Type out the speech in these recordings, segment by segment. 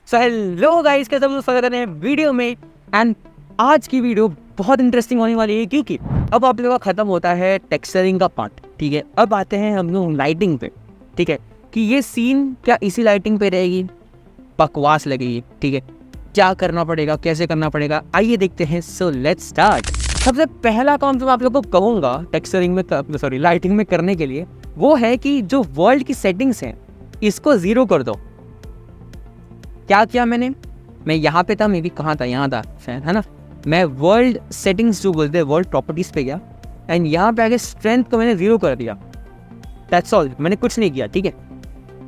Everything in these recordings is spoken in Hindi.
सो हेलो गाइस, कैसे आप लोग स्वागत है वीडियो में। एंड आज की वीडियो बहुत इंटरेस्टिंग होने वाली है क्योंकि अब आप लोगों का खत्म होता है टेक्सचरिंग का पार्ट। ठीक है, अब आते हैं हम लोग लाइटिंग पे। ठीक है, कि ये सीन क्या इसी लाइटिंग पे रहेगी, बकवास लगेगी। ठीक है, क्या करना पड़ेगा, कैसे करना पड़ेगा, आइए देखते हैं। So let's start. सबसे पहला काम जो मैं आप लोगों को कहूँगा टेक्सचरिंग में लाइटिंग में करने के लिए, वो है कि जो वर्ल्ड की सेटिंग्स हैं इसको ज़ीरो कर दो। क्या किया मैं यहाँ पे था, मे भी कहाँ था, यहाँ था शायद, है ना। मैं वर्ल्ड सेटिंग्स जो बोलते हैं वर्ल्ड प्रॉपर्टीज़ पे गया एंड यहाँ पे आगे स्ट्रेंथ को मैंने ज़ीरो कर दिया। दैट्स ऑल, मैंने कुछ नहीं किया। ठीक है,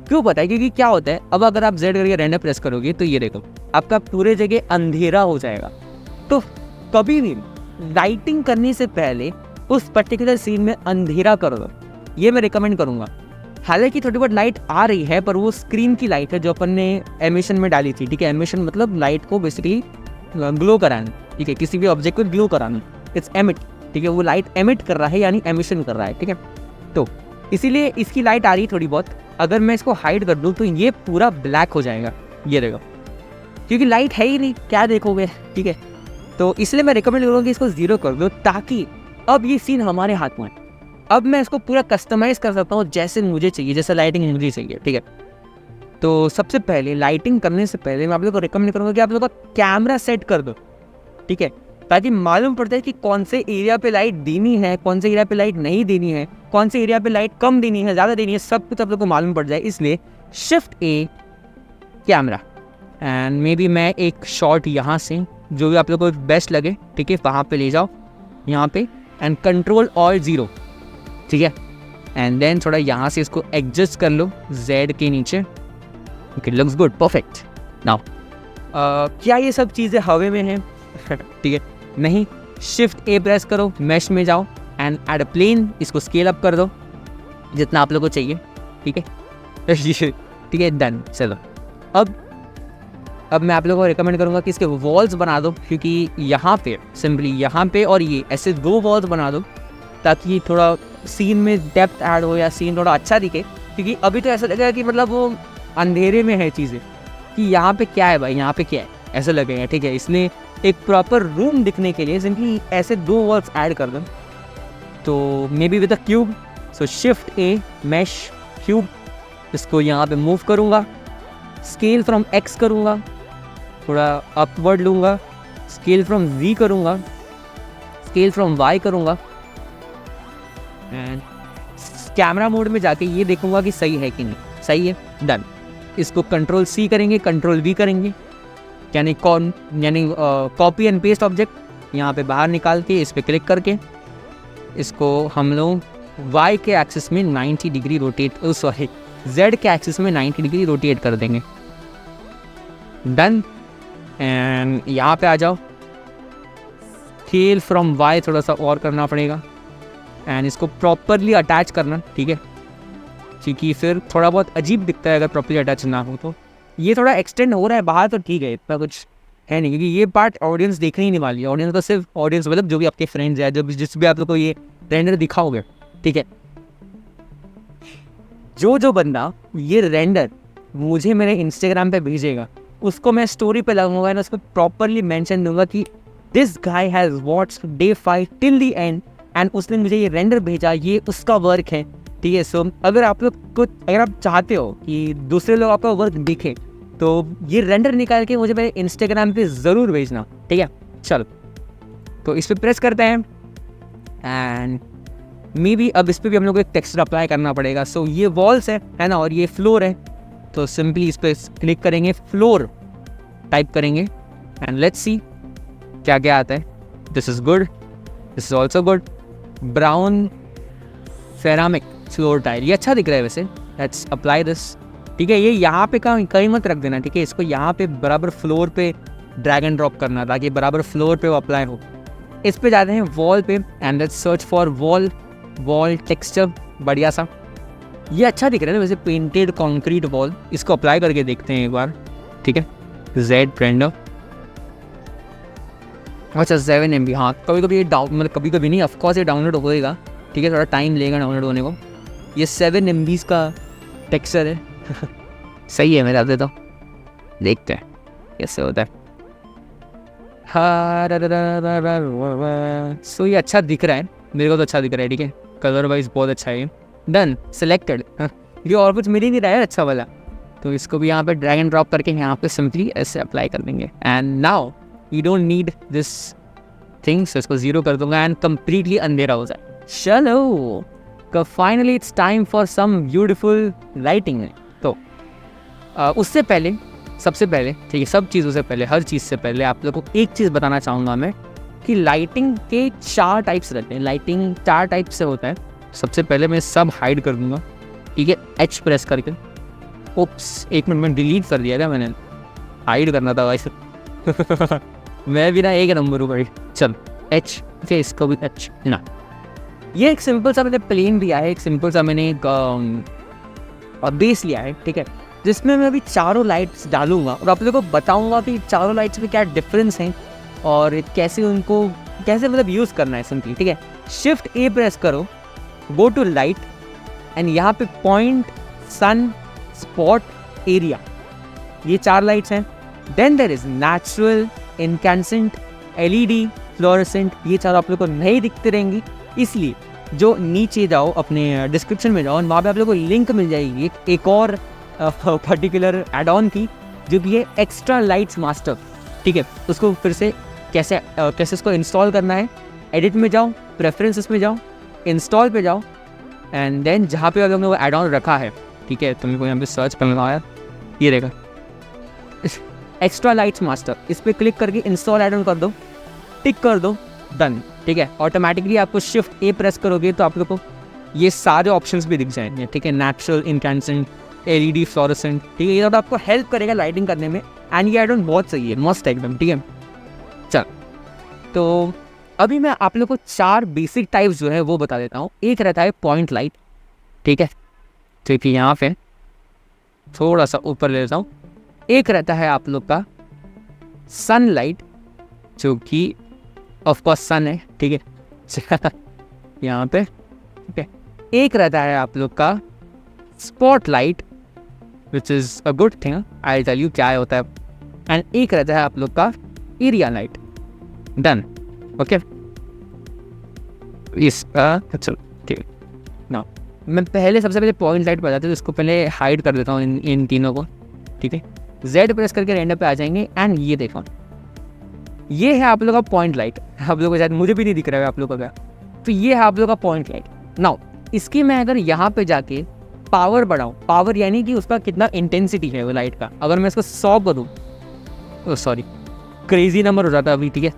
क्यों पता है? क्योंकि क्या होता है, अब अगर आप Z करके रेंडर प्रेस करोगे तो ये देखो आपका पूरे जगह अंधेरा हो जाएगा। तो कभी भी लाइटिंग करने से पहले उस पर्टिकुलर सीन में अंधेरा कर दो, ये मैं रिकमेंड करूँगा। हालांकि थोड़ी बहुत लाइट आ रही है पर वो स्क्रीन की लाइट है जो अपन ने एमिशन में डाली थी। ठीक है, एमिशन मतलब लाइट को बेसिकली ग्लो कराना। ठीक है, किसी भी ऑब्जेक्ट को ग्लो कराना, इट्स एमिट। ठीक है, वो लाइट एमिट कर रहा है यानी एमिशन कर रहा है। ठीक है, तो इसीलिए इसकी लाइट आ रही है थोड़ी बहुत। अगर मैं इसको हाइड कर दूँ तो ये पूरा ब्लैक हो जाएगा, ये देखो, क्योंकि लाइट है ही नहीं, क्या देखोगे। ठीक है, तो इसलिए मैं रिकमेंड करूँगा कि इसको ज़ीरो कर दो ताकि अब ये सीन हमारे हाथ में है। अब मैं इसको पूरा कस्टमाइज़ कर सकता हूँ जैसे मुझे चाहिए, जैसे लाइटिंग मुझे चाहिए। ठीक है, तो सबसे पहले लाइटिंग करने से पहले मैं आप लोगों को रिकमेंड करूँगा कि आप लोगों का कैमरा सेट कर दो। ठीक है, ताकि मालूम पड़ता है कि कौन से एरिया पे लाइट देनी है, कौन से एरिया पे लाइट नहीं देनी है, कौन से एरिया पे लाइट कम देनी है, ज़्यादा देनी है, सब कुछ आप लोग को मालूम पड़ जाए। इसलिए shift A camera and may be मैं एक शॉट यहाँ से जो भी आप लोग को बेस्ट लगे, ठीक है, वहाँ पे ले जाओ यहाँ पे एंड कंट्रोल ऑल्ट 0। ठीक है, एंड देन थोड़ा यहाँ से इसको एडजस्ट कर लो Z के नीचे। Okay, looks good, perfect. Now क्या ये सब चीज़ें हवा में हैं? ठीक है, नहीं। शिफ्ट ए प्रेस करो, मैश में जाओ एंड एड अ प्लेन, इसको स्केल अप कर दो जितना आप लोग को चाहिए। ठीक है ठीक है, डन। चलो, अब मैं आप लोगों को रिकमेंड करूँगा कि इसके वॉल्स बना दो, क्योंकि यहाँ पे सिंपली यहाँ पे और ये ऐसे 2 वॉल्स बना दो ताकि थोड़ा सीन में डेप्थ ऐड हो या सीन थोड़ा अच्छा दिखे। क्योंकि अभी तो ऐसा लगेगा कि मतलब वो अंधेरे में है चीज़ें, कि यहाँ पे क्या है भाई, यहाँ पे क्या है, ऐसा लगेगा। ठीक है, इसलिए एक प्रॉपर रूम दिखने के लिए सिंपली ऐसे 2 वॉल्स ऐड कर दो। तो maybe with a cube, so shift a mesh cube, इसको यहाँ पे मूव करूँगा, स्केल फ्रॉम X करूँगा, थोड़ा अपवर्ड लूँगा, स्केल फ्रॉम Z करूँगा, स्केल फ्रॉम Y करूँगा एंड कैमरा मोड में जाके ये देखूंगा कि सही है कि नहीं। सही है, डन। इसको कंट्रोल C करेंगे, कंट्रोल V करेंगे, यानी कॉपी एंड पेस्ट ऑब्जेक्ट यहाँ पे बाहर निकाल के इस पर क्लिक करके इसको हम लोग Y के एक्सिस में 90 डिग्री रोटेट, Z के एक्सिस में 90 डिग्री रोटेट कर देंगे। डन। एंड यहाँ पे आ जाओ, स्केल फ्रॉम Y थोड़ा सा और करना पड़ेगा एंड इसको प्रॉपरली अटैच करना। ठीक है, क्योंकि फिर थोड़ा बहुत अजीब दिखता है अगर प्रॉपरली अटैच ना हो तो। ये थोड़ा एक्सटेंड हो रहा है बाहर तो ठीक है, इतना कुछ है नहीं, क्योंकि ये पार्ट ऑडियंस देखने ही नहीं वाली है। ऑडियंस तो सिर्फ ऑडियंस मतलब जो भी आपके फ्रेंड्स हैं, जो भी जिस भी आप लोग को ये रेंडर दिखाओगे। ठीक है, जो बंदा ये रेंडर मुझे मेरे इंस्टाग्राम पे भेजेगा उसको मैं स्टोरी पे लगाऊंगा और उस पर प्रॉपरली मेंशन दूंगा कि this guy has watched day 5 till the end and उसने मुझे ये रेंडर भेजा, ये उसका वर्क है। ठीक है, सो अगर आप चाहते हो कि दूसरे लोग आपका वर्क दिखे तो ये रेंडर निकाल के मुझे मेरे इंस्टाग्राम पे ज़रूर भेजना। ठीक है, चलो, तो इस पर प्रेस करते हैं एंड मे बी अब इस पर भी हम लोग को एक टेक्सचर अप्लाई करना पड़ेगा। सो ये वॉल्स है ना, और ये फ्लोर है, तो सिंपली इस पर क्लिक करेंगे, फ्लोर टाइप करेंगे एंड लेट्स सी क्या क्या आता है। This is good, this is also good. Brown ceramic floor tile, ये अच्छा दिख रहा है वैसे। Let's apply this. ठीक है, ये यहाँ पे कहीं मत रख देना। ठीक है, इसको यहाँ पे बराबर फ्लोर पे ड्रैग एंड ड्रॉप करना ताकि बराबर फ्लोर पे वो अप्लाई हो। इस पे जाते हैं वॉल पे and let's search for wall texture, बढ़िया सा। ये अच्छा दिख रहा है वैसे, पेंटेड कॉन्क्रीट वॉल। इसको अप्लाई करके देखते हैं एक बार। ठीक है, Z रेंडर, अच्छा 7 MB। हाँ, कभी कभी ये कभी नहीं, ऑफकोर्स ये डाउनलोड होएगा। ठीक है, थोड़ा टाइम लेगा डाउनलोड होने को। ये 7 MB का टेक्सचर है सही है मेरे आते तो, देखते हैं। कैसे होता है। हाँ, सो ये अच्छा दिख रहा है, मेरे को तो अच्छा दिख रहा है, ठीक है, कलर वाइज बहुत अच्छा है। Done, selected. ये और कुछ मिल ही नहीं रहा है अच्छा वाला, तो इसको भी यहाँ पे ड्रैग एंड ड्रॉप करके यहाँ पे सिंपली ऐसे अप्लाई कर देंगे। And now you don't need this thing, so इसको 0 कर दूंगा एंड कम्प्लीटली अंधेरा हो जाए। चलो, finally it's time for some beautiful lighting. तो उससे पहले, सबसे पहले, ठीक है, सब चीज़ों से पहले, हर चीज़ से पहले आप लोगों को एक चीज़ बताना चाहूँगा मैं कि लाइटिंग के 4 टाइप्स रहते हैं। लाइटिंग 4 टाइप से होता है। सबसे पहले मैं सब हाइड कर दूंगा, ठीक है, H प्रेस करके। ओप्स, 1 मिनट में डिलीट कर दिया था मैंने, हाइड करना था वैसे। मैं भी ना एक नंबर हूँ भाई। चल H, फिर इसको भी H ना। ये एक सिंपल सा मैंने प्लेन लिया है, एक सिंपल सा मैंने एक बेस लिया है, ठीक है, जिसमें मैं अभी चारों लाइट्स डालूंगा और आप लोगों को बताऊंगा कि चारों लाइट्स में क्या डिफरेंस है और कैसे उनको कैसे मतलब यूज़ करना है सिंपली, ठीक है। Shift A प्रेस करो, गो टू लाइट एंड यहाँ पे पॉइंट, सन, स्पॉट, एरिया, ये 4 लाइट्स हैं। Then there is natural, incandescent, LED, fluorescent, ये 4 आप लोग को नहीं दिखते रहेंगी, इसलिए जो नीचे जाओ अपने डिस्क्रिप्शन में जाओ और वहाँ पे आप लोग को लिंक मिल जाएगी एक और पर्टिकुलर एड ऑन की, जो भी है एक्स्ट्रा लाइट्स मास्टर, ठीक है। उसको फिर से कैसे इसको इंस्टॉल करना है, एडिट में जाओ, प्रेफरेंसेस में जाओ, इंस्टॉल पे जाओ एंड देन जहाँ पे आप लोगों ने वो एड ऑन रखा है, ठीक है, तुमको यहाँ पे सर्च करना है, ये रहेगा एक्स्ट्रा लाइट्स मास्टर, इस पर क्लिक करके इंस्टॉल एड ऑन कर दो, टिक कर दो, डन, ठीक है। ऑटोमेटिकली आपको Shift A प्रेस करोगे तो आप लोग को ये सारे ऑप्शंस भी दिख जाएंगे, ठीक है, नेचुरल, इनकैंसेंट, LED, फ्लोरेसेंट, ठीक है। ये तो आपको हेल्प करेगा लाइटिंग करने में एंड ये एड ऑन बहुत सही है, मस्त है एकदम, ठीक है। चल, तो अभी मैं आप लोग को 4 बेसिक टाइप्स जो है वो बता देता हूँ। एक रहता है पॉइंट लाइट, ठीक है, तो कि यहाँ पे थोड़ा सा ऊपर ले लेता हूँ। एक रहता है आप लोग का सन लाइट, जो कि ऑफकोर्स सन है, ठीक है, यहाँ पे, ठीक है। एक रहता है आप लोग का spot light, which is a good thing, I tell you क्या होता है। एंड एक रहता है आप लोग का एरिया लाइट। डन, ओके, इसका चलो ठीक है ना। मैं पहले सबसे पहले पॉइंट लाइट बताते हैं, इसको पहले हाइड कर देता हूँ इन तीनों को, ठीक है। Z प्रेस करके रेंडम पे आ जाएंगे एंड ये देखो, ये है आप लोग का पॉइंट लाइट। आप लोगों को शायद मुझे भी नहीं दिख रहा है आप लोगों का, तो ये है आप लोग का पॉइंट लाइट। नाउ इसकी मैं अगर यहाँ पे जाके पावर बढ़ाऊँ, पावर यानी कि उसका कितना इंटेंसिटी है वो लाइट का, अगर मैं इसको 100 करूँ, सॉरी क्रेजी नंबर हो जाता है अभी, ठीक है,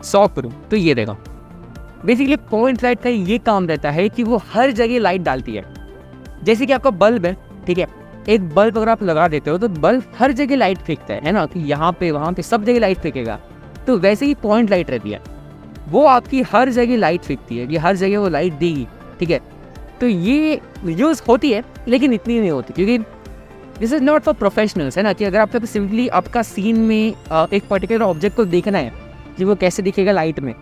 100 करूँ तो ये देखो, बेसिकली पॉइंट लाइट का ये काम रहता है कि वो हर जगह लाइट डालती है। जैसे कि आपका बल्ब है, ठीक है, एक बल्ब अगर आप लगा देते हो तो बल्ब हर जगह लाइट फेंकता है ना, कि यहाँ पे वहाँ पे सब जगह लाइट फेंकेगा। तो वैसे ही पॉइंट लाइट रहती है, वो आपकी हर जगह लाइट फेंकती है, कि हर जगह वो लाइट देगी, ठीक है। तो ये यूज़ होती है लेकिन इतनी नहीं होती, क्योंकि this is not for professionals, है ना, कि अगर आपको सिंपली आपका सीन में एक पर्टिकुलर ऑब्जेक्ट को देखना है कि वो कैसे दिखेगा लाइट में,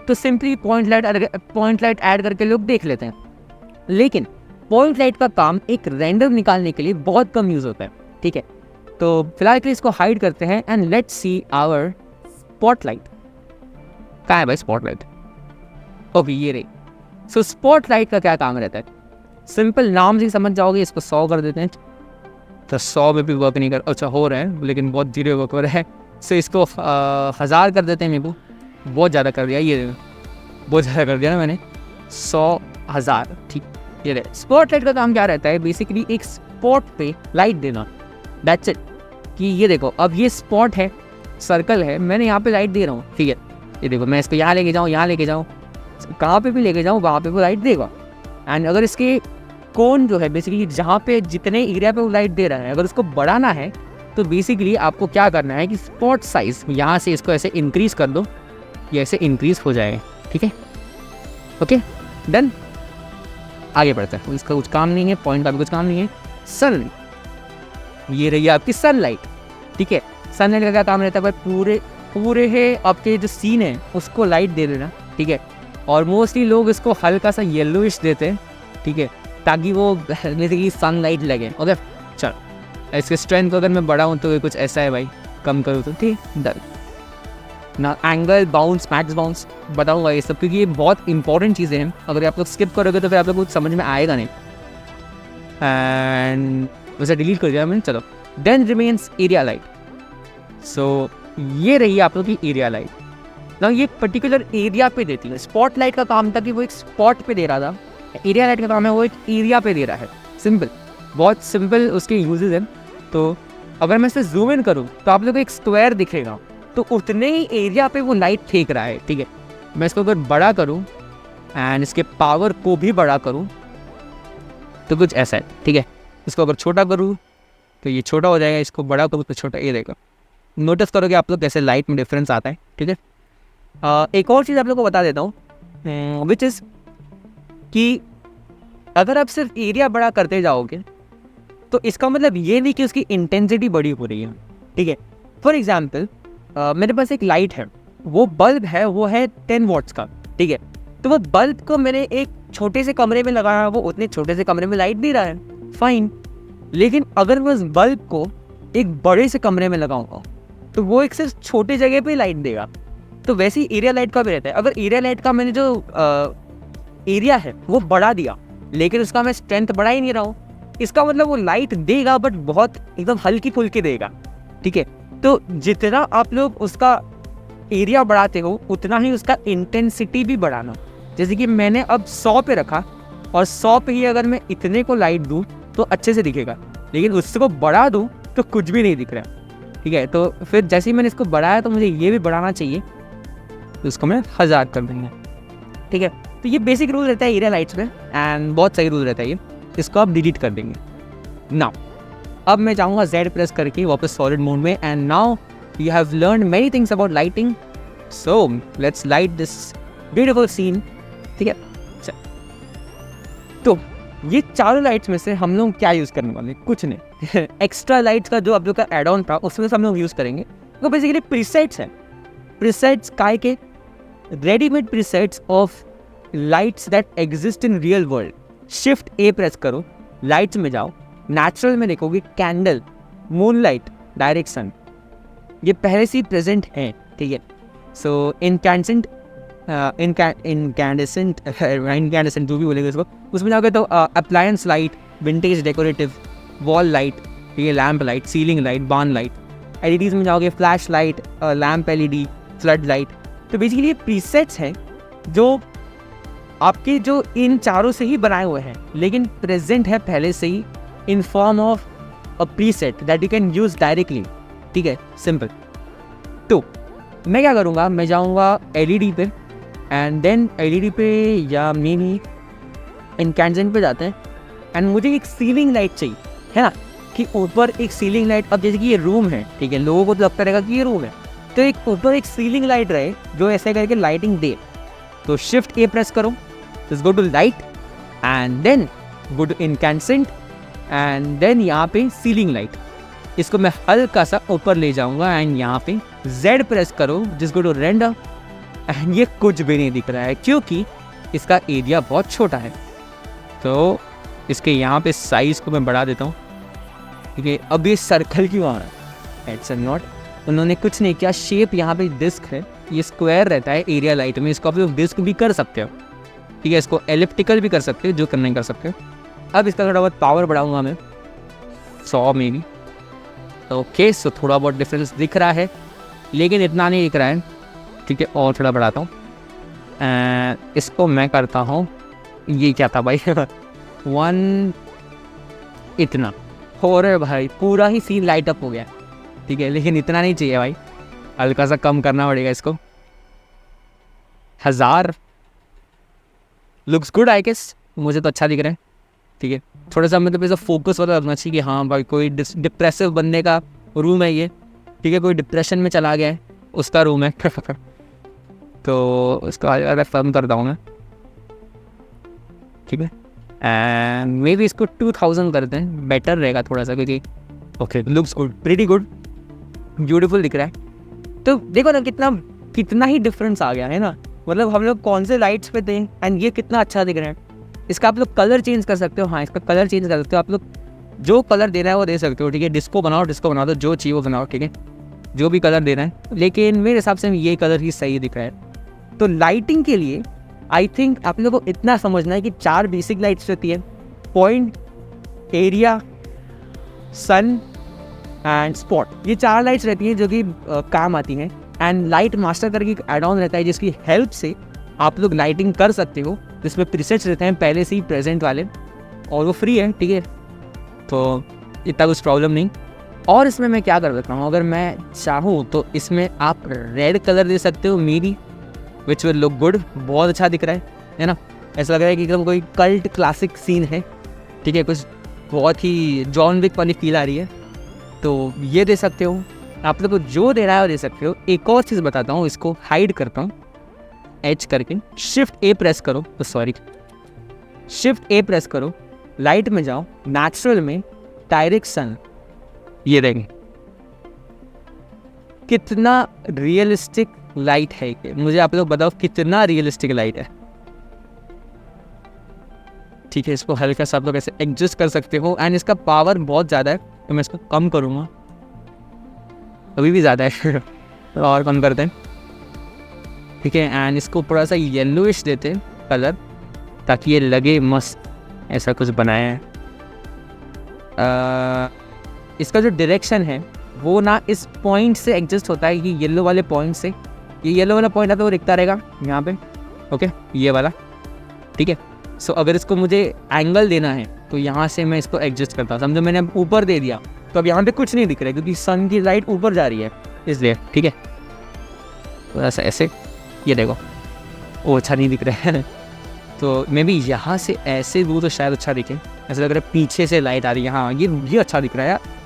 तो सिंपली पॉइंट लाइट ऐड करके लोग देख लेते हैं। लेकिन पॉइंट लाइट का काम एक रेंडम निकालने के लिए बहुत कम यूज़ होता है, ठीक है। तो फिलहाल के लिए इसको हाइड करते हैं and let's see our spotlight. कहाँ है भाई स्पॉटलाइट? ओके, ये रही। सो स्पॉटलाइट का क्या काम रहता है? सिंपल नाम से समझ जाओगे, इसको 100 कर देते हैं, तो 100 में भी वर्क नहीं कर, अच्छा हो रहा है लेकिन बहुत धीरे वर्क हो रहा है। सो इसको 1000 कर देते हैं। मेरे को बहुत ज़्यादा कर दिया, ये बहुत ज़्यादा कर दिया ना मैंने, 100,000, ठीक। ये रहे। स्पॉटलाइट का काम क्या रहता है? बेसिकली एक स्पॉट पे लाइट देना, दैट्स इट। कि ये देखो, अब ये स्पॉट है, सर्कल है, मैंने यहाँ पे लाइट दे रहा हूँ, ठीक है। ये देखो, मैं इसको यहाँ लेके जाऊँ, यहाँ लेके जाऊँ, कहाँ पे भी लेके जाऊँ, वहाँ पे वो लाइट देगा। एंड अगर इसके कोन जो है, बेसिकली जहाँ पे जितने एरिया पे वो लाइट दे रहा है, अगर उसको बढ़ाना है तो बेसिकली आपको क्या करना है कि स्पॉट साइज यहाँ से इसको ऐसे इंक्रीज कर दो, ये ऐसे इंक्रीज हो जाएगा, ठीक है। Okay, done. आगे बढ़ते हैं, इसका कुछ काम नहीं है, पॉइंट का भी कुछ काम नहीं है। सन, ये रही आपकी सनलाइट, ठीक है। सनलाइट का क्या काम रहता है भाई? पूरे है आपके जो सीन है उसको लाइट दे देना, ठीक है। और मोस्टली लोग इसको हल्का सा येलोइश देते हैं, ठीक है, ताकि वो बेसिकली सनलाइट लगे। ओके, चल, इसके स्ट्रेंथ को अगर मैं बढ़ाऊँ तो ये कुछ ऐसा है भाई, कम करो तो ठीक डन ना। एंगल, बाउंस, मैक्स बाउंस बताऊंगा ये सब, क्योंकि ये बहुत इंपॉर्टेंट चीज़ें हैं। अगर आप लोग स्किप करोगे तो फिर आप लोग कुछ समझ में आएगा नहीं। एंड वैसे डिलीट कर दिया मैंने, चलो। Then remains area light. So ये रही आप लोग की एरिया लाइट ना। ये पर्टिकुलर एरिया पे देती है। स्पॉट लाइट का काम था कि वो एक स्पॉट पे दे रहा था, एरिया लाइट का काम है वो एक एरिया पे दे रहा है। सिंपल, बहुत सिंपल उसके यूजेस हैं। तो अगर मैं इसे जूम इन करूँ तो आप लोग को एक स्क्वायर दिखेगा, तो उतने ही एरिया पे वो लाइट फेंक रहा है, ठीक है। मैं इसको अगर बड़ा करूँ एंड इसके पावर को भी बड़ा करूँ तो कुछ ऐसा है, ठीक है। इसको अगर छोटा करूँ तो ये छोटा हो जाएगा, इसको बड़ा करूँ तो छोटा ये रहेगा। नोटिस करोगे आप लोग कैसे लाइट में डिफरेंस आता है, ठीक है। एक और चीज़ आप लोग को बता देता हूँ, विच इज़ कि अगर आप सिर्फ एरिया बड़ा करते जाओगे तो इसका मतलब ये नहीं कि उसकी इंटेंसिटी बड़ी हो रही है, ठीक है। फॉर एग्जाम्पल मेरे पास एक लाइट है, वो बल्ब है, वो है 10 वॉट्स का, ठीक है। तो वो बल्ब को मैंने एक छोटे से कमरे में लगाया, वो उतने छोटे से कमरे में लाइट दे रहा है, फाइन। लेकिन अगर मैं उस बल्ब को एक बड़े से कमरे में लगाऊंगा तो वो एक सिर्फ छोटे जगह पे लाइट देगा। तो वैसे ही एरिया लाइट का भी रहता है। अगर एरिया लाइट का मैंने जो एरिया है वो बढ़ा दिया, लेकिन उसका मैं स्ट्रेंथ बढ़ा ही नहीं रहा हूँ, इसका मतलब वो लाइट देगा बट बहुत एकदम हल्की फुल्की देगा, ठीक है। तो जितना आप लोग उसका एरिया बढ़ाते हो उतना ही उसका इंटेंसिटी भी बढ़ाना। जैसे कि मैंने अब 100 पे रखा, और 100 पे ही अगर मैं इतने को लाइट दूँ तो अच्छे से दिखेगा, लेकिन उसको बढ़ा दूँ तो कुछ भी नहीं दिख रहा, ठीक है। तो फिर जैसे ही मैंने इसको बढ़ाया तो मुझे ये भी बढ़ाना चाहिए, तो इसको मैं 1000 कर देंगे, ठीक है। तो ये बेसिक रूल रहता है एरिया लाइट्स में, एंड बहुत सही रूल रहता है ये। इसको आप डिलीट कर देंगे। नाउ अब मैं चाहूँगा Z प्रेस करके वापस सॉलिड मोड में, and now you have learn many things about lighting, so let's light this beautiful scene, ठीक है। तो ये चारों लाइट्स में से हम लोग क्या यूज़ करने वाले, कुछ नहीं। एक्स्ट्रा लाइट्स का जो आप लोग का एड ऑन था उसमें से हम लोग यूज़ करेंगे। तो बेसिकली प्रीसेट्स हैं। प्रीसेट्स काय के? Readymade presets of lights that exist in real world. Shift A press करो, लाइट्स में जाओ, नेचुरल में देखोगे कैंडल, मूनलाइट, डायरेक्शन, ये पहले से ही प्रेजेंट है, ठीक है। सो इनकैंडेसेंट जो भी बोलेंगे उसको, उसमें जाओगे तो appliance light, vintage decorative, wall light, ये lamp light, ceiling light, barn light. LEDs में जाओगे flash light, lamp LED, flood light. तो बेसिकली ये प्रीसेट्स हैं जो आपके जो इन चारों से ही बनाए हुए हैं, लेकिन प्रेजेंट है पहले से ही in form of a preset that you can use directly, ठीक है, सिंपल। तो मैं क्या करूँगा, मैं जाऊँगा LED पे, एंड देन LED पे या मेनी इनकैंडेसेंट पे जाते हैं, एंड मुझे एक सीलिंग लाइट चाहिए, है ना, कि ऊपर एक सीलिंग लाइट। अब जैसे कि ये रूम है, ठीक है, लोगों को तो लगता रहेगा कि ये रूम है, तो एक ऊपर एक सीलिंग लाइट रहे जो ऐसे करके लाइटिंग दे। तो शिफ्ट A प्रेस करो, just go to light and then go to incandescent and then यहाँ पे सीलिंग लाइट। इसको मैं हल्का सा ऊपर ले जाऊंगा एंड यहाँ पे Z प्रेस करो, just go to render, and ये कुछ भी नहीं दिख रहा है क्योंकि इसका एरिया बहुत छोटा है। तो इसके यहाँ पे साइज को मैं बढ़ा देता हूँ, क्योंकि अब ये सर्कल क्यों आ रहा है, इट्स नॉट, उन्होंने कुछ नहीं किया। शेप यहाँ पे डिस्क है, ये स्क्वायर रहता है एरिया लाइट में, इसको आप लोग डिस्क भी कर सकते हो, ठीक है, इसको एलिप्टिकल भी कर सकते हो, जो करना ही कर सकते हो। अब इसका थोड़ा बहुत पावर बढ़ाऊंगा मैं 100 में भी, ओके। सो थोड़ा बहुत डिफरेंस दिख रहा है, लेकिन इतना नहीं दिख रहा है, ठीक है। और थोड़ा बढ़ाता हूँ, इसको मैं करता हूँ, ये क्या था भाई 1 इतना हो रहा है भाई, पूरा ही सीन लाइट अप हो गया, ठीक है। लेकिन इतना नहीं चाहिए भाई, हल्का सा कम करना पड़ेगा इसको। 1000 लुक्स गुड आई गेस, मुझे तो अच्छा दिख रहा है, ठीक है। थोड़ा सा मतलब ऐसा फोकस वाला लगना चाहिए कि हाँ भाई कोई डिप्रेसिव बनने का रूम है ये, ठीक है, कोई डिप्रेशन में चला गया है उसका रूम है। तो इसका ज़्यादा कम करता हूँ मैं, ठीक है। एंड मे बी इसको 2000 करते हैं, बेटर रहेगा थोड़ा सा, क्योंकि okay looks good, pretty good, beautiful दिख रहा है। तो देखो ना कितना ही डिफरेंस आ गया है ना, मतलब हम लोग कौन से लाइट्स पे थे एंड ये कितना अच्छा दिख रहा है। इसका आप लोग कलर चेंज कर सकते हो, हाँ इसका कलर चेंज कर सकते हो, आप लोग जो कलर देना है वो दे सकते हो, ठीक है। डिस्को बनाओ तो जो चाहिए वो बनाओ, ठीक है। जो भी कलर देना है, लेकिन मेरे हिसाब से ये कलर ही सही दिख रहा है। तो लाइटिंग के लिए आई थिंक आप लोगों को इतना समझना है कि 4 बेसिक लाइट्स रहती है, point, area, sun and spot. ये 4 लाइट्स रहती हैं जो कि काम आती हैं। एंड लाइट मास्टर करके एक एड ऑन रहता है जिसकी हेल्प से आप लोग लाइटिंग कर सकते हो, जिसमें प्रीसेट्स रहते हैं पहले से ही प्रेजेंट वाले, और वो फ्री है, ठीक है, तो इतना कुछ प्रॉब्लम नहीं। और इसमें मैं क्या कर सकता हूँ, अगर मैं चाहूँ तो इसमें आप रेड कलर दे सकते हो, maybe which will look good. बहुत अच्छा दिख रहा है ना, ऐसा लग रहा है कि एकदम कोई कल्ट क्लासिक सीन है, ठीक है, कुछ बहुत ही जॉन विक वाली फील आ रही है, तो ये दे सकते हो। आप लोग को जो दे रहा है वो दे सकते हो। एक और चीज़ बताता हूँ, इसको हाइड करता हूँ एच करके, शिफ्ट ए प्रेस करो, तो सॉरी शिफ्ट ए प्रेस करो, लाइट में जाओ, नेचुरल में डायरेक्शन, ये देखें कितना रियलिस्टिक लाइट है कि मुझे आप लोग बताओ कितना रियलिस्टिक लाइट है, ठीक है। इसको हल्का सा आप लोग ऐसे एडजस्ट कर सकते हो। एंड इसका पावर बहुत ज़्यादा है तो मैं इसको कम करूँगा, अभी भी ज़्यादा है तो और कम करते हैं, ठीक है। एंड इसको थोड़ा सा येलोइश देते हैं कलर ताकि ये लगे मस्त, ऐसा कुछ बनाया है। इसका जो डायरेक्शन है वो ना इस पॉइंट से एडजस्ट होता है, कि येलो वाले पॉइंट से, ये येलो वाला पॉइंट है तो वो दिखता रहेगा यहाँ पे, ओके, ये वाला, ठीक है। सो अगर इसको मुझे एंगल देना है तो यहाँ से मैं इसको एडजस्ट करता हूँ। समझो मैंने अब ऊपर दे दिया तो अब यहाँ पे कुछ नहीं दिख रहा है क्योंकि सन की लाइट ऊपर जा रही है इसलिए, ठीक है। थोड़ा सा ऐसे, ये देखो वो अच्छा नहीं दिख रहा है तो मे बी यहाँ से ऐसे दूर तो शायद अच्छा दिखे, ऐसा लग रहा है पीछे से लाइट आ रही है, हाँ ये अच्छा दिख रहा है यार।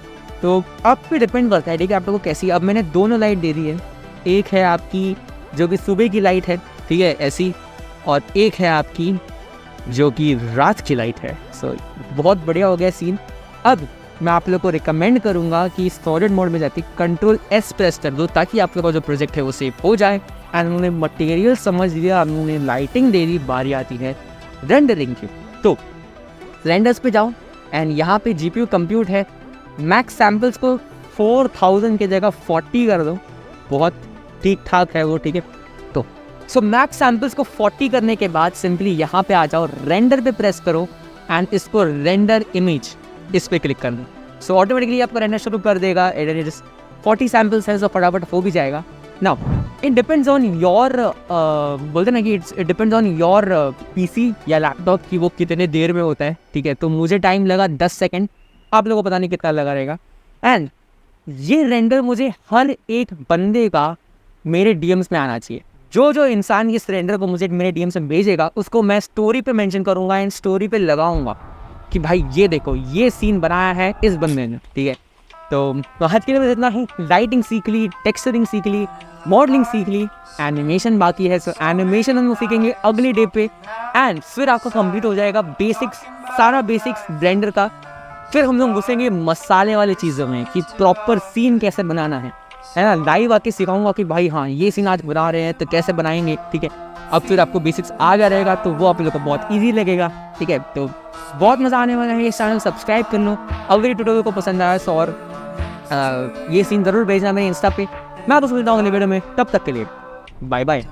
तो आप पे डिपेंड करता है, ठीक है, आप लोगों को कैसी। अब मैंने दोनों लाइट दे दी है, एक है आपकी जो कि सुबह की लाइट है, ठीक है, ऐसी, और एक है आपकी जो कि रात की लाइट है। सो बहुत बढ़िया हो गया सीन। अब मैं आप लोग को रिकमेंड करूंगा कि सॉलिड मोड में जाके कंट्रोल एस प्रेस कर दो ताकि आप लोगों का जो प्रोजेक्ट है वो सेव हो जाए। एंड उन्होंने मटेरियल समझ लिया, उन्होंने लाइटिंग दे दी, बारी आती है रेंडरिंग की। तो रेंडर्स पे जाओ एंड यहाँ पे जीपीयू कंप्यूट है, मैक्स सैम्पल्स को 4000 की जगह 40 कर दो, बहुत ठीक ठाक है वो, ठीक है। तो सो मैक्स सैम्पल्स को 40 करने के बाद सिंपली यहाँ पे आ जाओ, रेंडर पे प्रेस करो एंड इसको रेंडर इमेज इस पे क्लिक कर दो। सो ऑटोमेटिकली आपको रेंडर शुरू कर देगा। 40 सैम्पल्स है, सो फटाफट हो भी जाएगा। Now it depends on your, बोलते ना कि it depends on your PC या लैपटॉप कि वो कितने देर में होता है, ठीक है। तो मुझे टाइम लगा 10 सेकेंड, आप लोगों को पता नहीं कितना लगा रहेगा। एंड ये रेंडर मुझे हर एक बंदे का मेरे डीएम्स में आना चाहिए। जो इंसान इस रेंडर को मुझे मेरे डीएम्स में भेजेगा उसको मैं स्टोरी पे मेंशन करूंगा एंड स्टोरी पे लगाऊंगा कि भाई ये देखो ये सीन बनाया है इस बंदे ने, ठीक है। तो आज के लिए बस इतना ही। लाइटिंग सीख ली, टेक्सचरिंग सीख ली, मॉडलिंग सीख ली, एनिमेशन बाकी है। सो एनिमेशन हम सीखेंगे अगले डे पे एंड फिर आपका कंप्लीट हो जाएगा बेसिक्स, सारा बेसिक्स ब्लेंडर का। फिर हम लोग घुसेंगे मसाले वाली चीज़ों में कि प्रॉपर सीन कैसे बनाना है ना। लाइव आके सिखाऊंगा कि भाई हाँ ये सीन आज बना रहे हैं तो कैसे बनाएंगे, ठीक है। अब फिर आपको बेसिक्स आ गया रहेगा तो वो आप लोग को बहुत ईजी लगेगा, ठीक है। तो बहुत मज़ा आने वाला है। इस चैनल सब्सक्राइब कर लो अगर ये ट्यूटोरियल को पसंद आया तो, और ये सीन ज़रूर भेजना मेरे इंस्टा पे। मैं आपको मिलता हूँ अगले वीडियो में, तब तक के लिए बाय बाय।